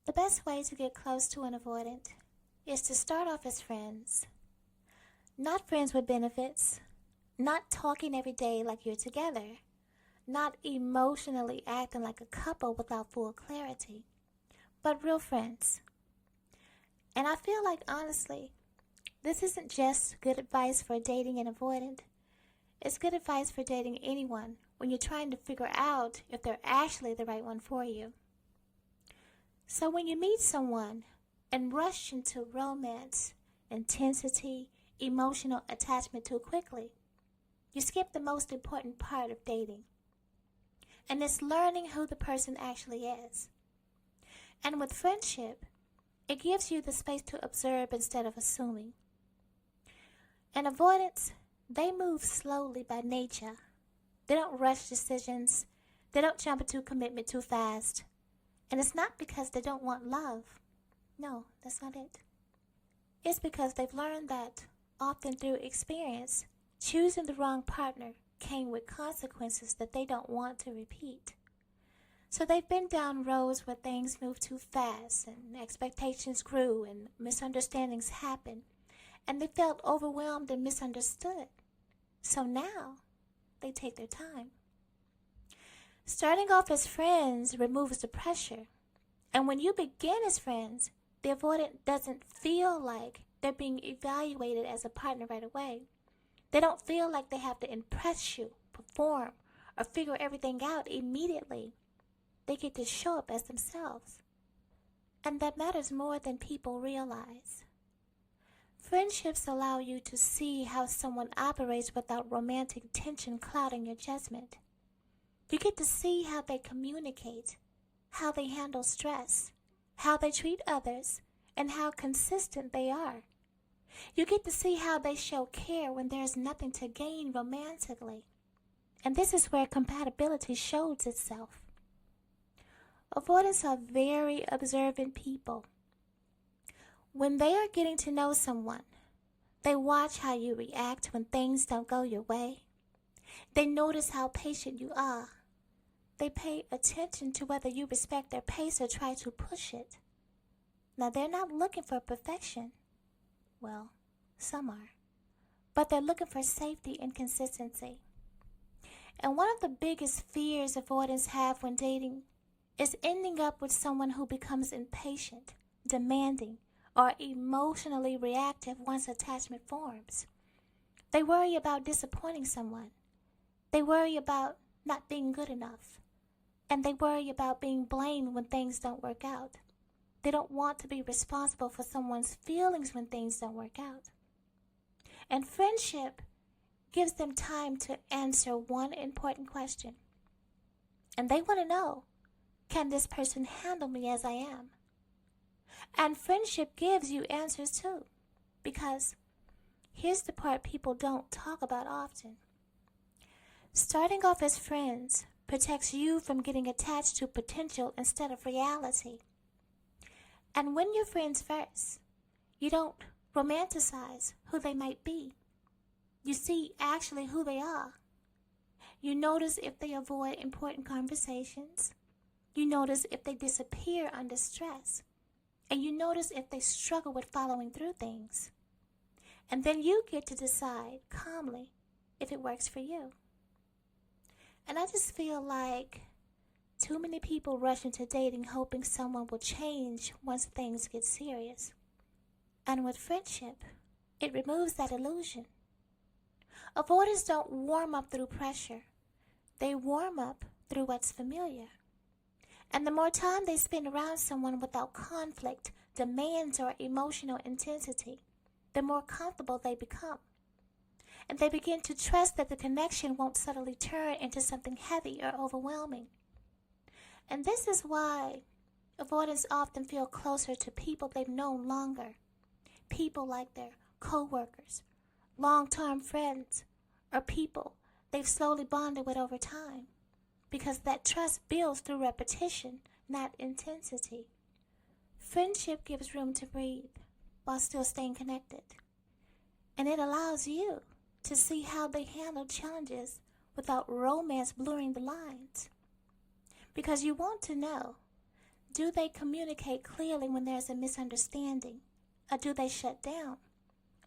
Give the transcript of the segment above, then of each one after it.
The best way to get close to an avoidant is to start off as friends. Not friends with benefits, not talking every day like you're together, not emotionally acting like a couple without full clarity, but real friends. And I feel like, honestly, this isn't just good advice for dating an avoidant. It's good advice for dating anyone when you're trying to figure out if they're actually the right one for you. So when you meet someone and rush into romance, intensity, emotional attachment too quickly, you skip the most important part of dating. And it's learning who the person actually is. And with friendship, it gives you the space to observe instead of assuming. And avoidants, they move slowly by nature. They don't rush decisions. They don't jump into commitment too fast. And it's not because they don't want love. No, that's not it. It's because they've learned that, often through experience, choosing the wrong partner came with consequences that they don't want to repeat. So they've been down roads where things moved too fast and expectations grew and misunderstandings happened, and they felt overwhelmed and misunderstood. So now they take their time. Starting off as friends removes the pressure. And when you begin as friends, the avoidant doesn't feel like they're being evaluated as a partner right away. They don't feel like they have to impress you, perform, or figure everything out immediately. They get to show up as themselves. And that matters more than people realize. Friendships allow you to see how someone operates without romantic tension clouding your judgment. You get to see how they communicate, how they handle stress, how they treat others, and how consistent they are. You get to see how they show care when there's nothing to gain romantically. And this is where compatibility shows itself. Avoidants are very observant people. When they are getting to know someone, they watch how you react when things don't go your way. They notice how patient you are. They pay attention to whether you respect their pace or try to push it. Now, they're not looking for perfection. Well, some are. But they're looking for safety and consistency. And one of the biggest fears avoidants have when dating is ending up with someone who becomes impatient, demanding, or emotionally reactive once attachment forms. They worry about disappointing someone. They worry about not being good enough. And they worry about being blamed when things don't work out. They don't want to be responsible for someone's feelings when things don't work out. And friendship gives them time to answer one important question. And they want to know, can this person handle me as I am? And friendship gives you answers too. Because here's the part people don't talk about often. Starting off as friends protects you from getting attached to potential instead of reality. And when you're friends first, you don't romanticize who they might be. You see actually who they are. You notice if they avoid important conversations. You notice if they disappear under stress. And you notice if they struggle with following through things. And then you get to decide calmly if it works for you. And I just feel like too many people rush into dating hoping someone will change once things get serious. And with friendship, it removes that illusion. Avoiders don't warm up through pressure. They warm up through what's familiar. And the more time they spend around someone without conflict, demands, or emotional intensity, the more comfortable they become. And they begin to trust that the connection won't suddenly turn into something heavy or overwhelming. And this is why avoidants often feel closer to people they've known longer. People like their co-workers, long-term friends, or people they've slowly bonded with over time. Because that trust builds through repetition, not intensity. Friendship gives room to breathe while still staying connected. And it allows you to see how they handle challenges without romance blurring the lines. Because you want to know, Do they communicate clearly when there's a misunderstanding? Or do they shut down?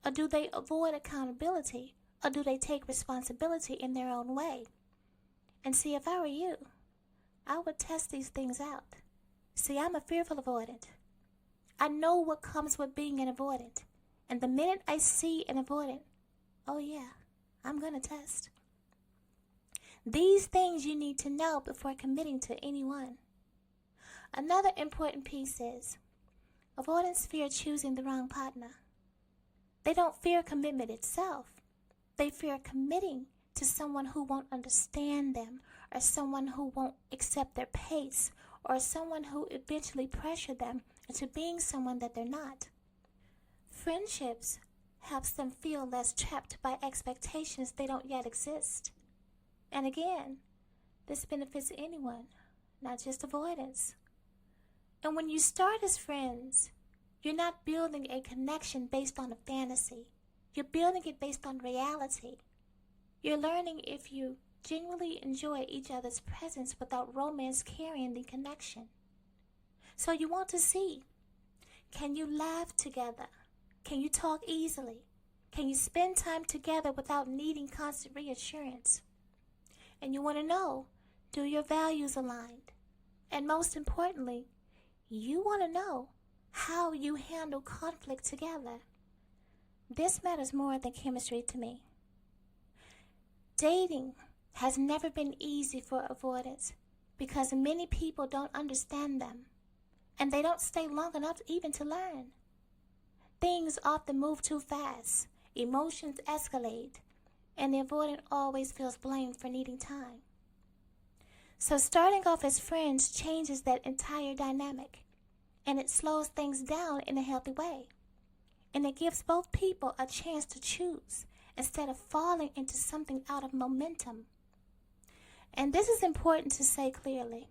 Or do they avoid accountability? Or do they take responsibility in their own way? And see, if I were you, I would test these things out. See, I'm a fearful avoidant. I know what comes with being an avoidant. And the minute I see an avoidant, oh yeah, I'm going to test. These things you need to know before committing to anyone. Another important piece is avoidants fear choosing the wrong partner. They don't fear commitment itself. They fear committing to someone who won't understand them, or someone who won't accept their pace, or someone who eventually pressure them into being someone that they're not. Friendships helps them feel less trapped by expectations they don't yet exist. And again, this benefits anyone, not just avoidance. And when you start as friends, you're not building a connection based on a fantasy. You're building it based on reality. You're learning if you genuinely enjoy each other's presence without romance carrying the connection. So you want to see, can you laugh together? Can you talk easily? Can you spend time together without needing constant reassurance? And you want to know, do your values align? And most importantly, you want to know how you handle conflict together. This matters more than chemistry to me. Dating has never been easy for avoidants because many people don't understand them, and they don't stay long enough even to learn. Things often move too fast, emotions escalate, and the avoidant always feels blamed for needing time. So starting off as friends changes that entire dynamic, and it slows things down in a healthy way. And it gives both people a chance to choose instead of falling into something out of momentum. And this is important to say clearly.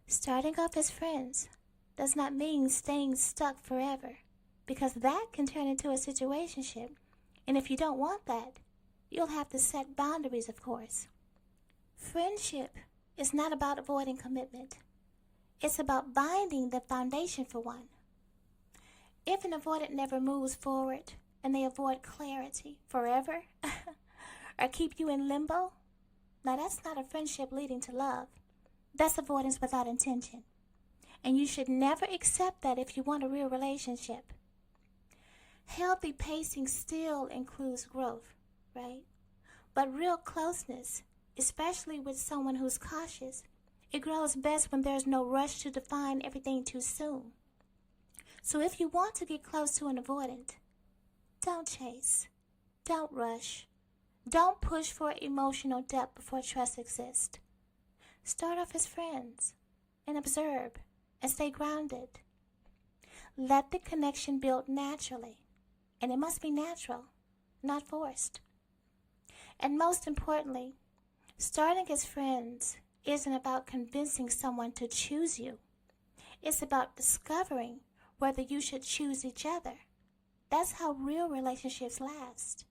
Starting off as friends does not mean staying stuck forever, because that can turn into a situationship. And if you don't want that, you'll have to set boundaries, of course. Friendship is not about avoiding commitment. It's about binding the foundation for one. If an avoidant never moves forward and they avoid clarity forever or keep you in limbo, now that's not a friendship leading to love. That's avoidance without intention. And you should never accept that if you want a real relationship. Healthy pacing still includes growth, right? But real closeness, especially with someone who's cautious, it grows best when there's no rush to define everything too soon. So if you want to get close to an avoidant, don't chase, don't rush, don't push for emotional depth before trust exists. Start off as friends and observe and stay grounded. Let the connection build naturally, and it must be natural, not forced. And most importantly, starting as friends isn't about convincing someone to choose you. It's about discovering whether you should choose each other. That's how real relationships last.